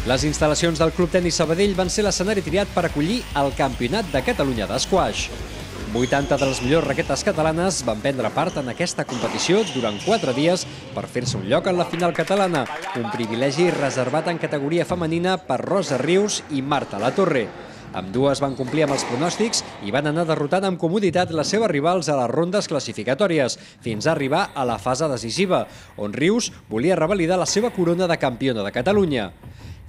Les instal·lacions del Club Tenis Sabadell van ser l'escenari triat per acollir el Campionat de Catalunya d'esquaix. 80 de les millors raquetes catalanes van prendre part en aquesta competició durant 4 dies per fer-se un lloc en la final catalana, un privilegi reservat en categoria femenina per Rosa Rius i Marta Latorre. Ambdues van complir amb els pronòstics i van anar derrotant amb comoditat les seves rivals a les rondes classificatòries, fins a arribar a la fase decisiva, on Rius volia revalidar la seva corona de campiona de Catalunya.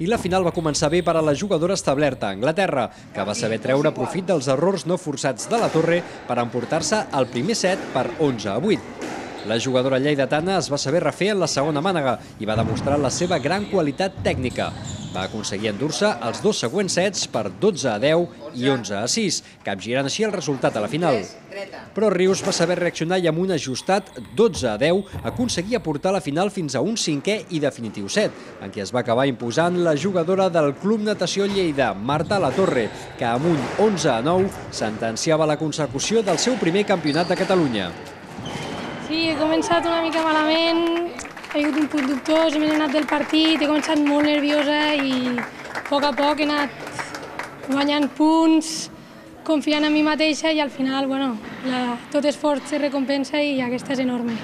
I la final va començar bé per a la jugadora establerta a Anglaterra, que va saber treure profit dels errors no forçats de la Torre per emportar-se el primer set per 11-8. La jugadora lleidatana es va saber refer en la segona mànega i va demostrar la seva gran qualitat tècnica. Va aconseguir endur-se els 2 següents sets per 12-10 i 11-6, capgirant així el resultat a la final. Però Rius va saber reaccionar i amb un ajustat 12-10 aconseguia portar la final fins a un 5è i definitiu set, en què es va acabar imposant la jugadora del Club Natació Lleida, Marta Latorre, que amb un 11-9 sentenciava la consecució del seu primer campionat de Catalunya. Sí, he començat una mica malament, he hagut un punt dubtós, m'he anat del partit, he començat molt nerviosa i a poc he anat guanyant punts, confiant en mi mateixa i al final, tot esforç se recompensa i aquesta és enorme.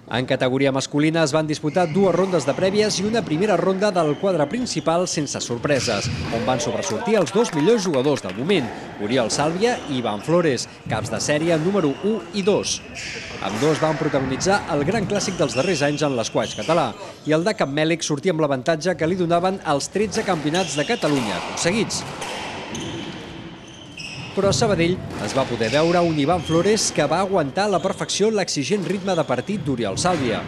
En categoria masculina es van disputar 2 rondes de prèvies i una primera ronda del quadre principal sense sorpreses, on van sobresortir els 2 millors jugadors del moment, Oriol Sàlvia i Iván Flores, caps de sèrie número 1 i 2. Ambdós van protagonitzar el gran clàssic dels darrers anys en l'esquaix català, i el de Campmèlic sortia amb l'avantatge que li donaven els 13 campionats de Catalunya aconseguits. Però a Sabadell es va poder veure un Iván Flores que va aguantar a la perfecció l'exigent ritme de partit d'Oriol Sàlvia.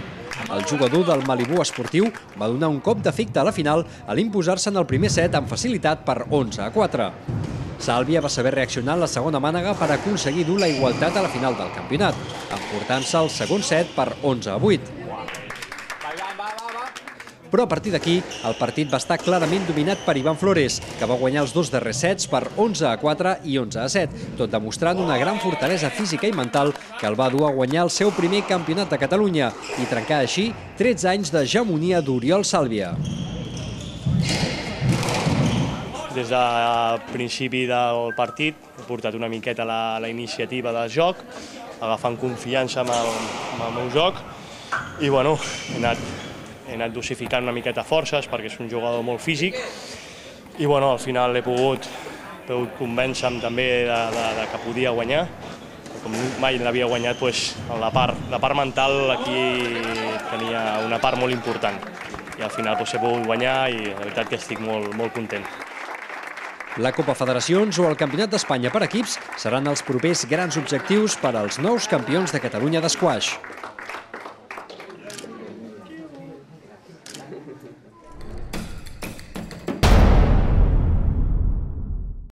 El jugador del Malibú esportiu va donar un cop d'efecte a la final a l'imposar-se en el primer set amb facilitat per 11-4. Sàlvia va saber reaccionar en la segona mànega per aconseguir dur la igualtat a la final del campionat, emportant-se el segon set per 11-8. Però a partir d'aquí, el partit va estar clarament dominat per Iván Flores, que va guanyar els 2 darrers sets per 11-4 i 11-7, tot demostrant una gran fortalesa física i mental que el va dur a guanyar el seu primer campionat de Catalunya i trencar així 13 anys d'hegemonia d'Oriol Sàlvia. Des del principi del partit he portat una miqueta la iniciativa del joc, agafant confiança amb el meu joc i he anat dosificant una miqueta forces perquè és un jugador molt físic i al final he pogut convèncer-me també que podia guanyar. Com mai l'havia guanyat, la part mental aquí tenia una part molt important i al final he pogut guanyar i la veritat que estic molt content. La Copa Federacions o el Campionat d'Espanya per equips seran els propers grans objectius per als nous campions de Catalunya d'esquaix.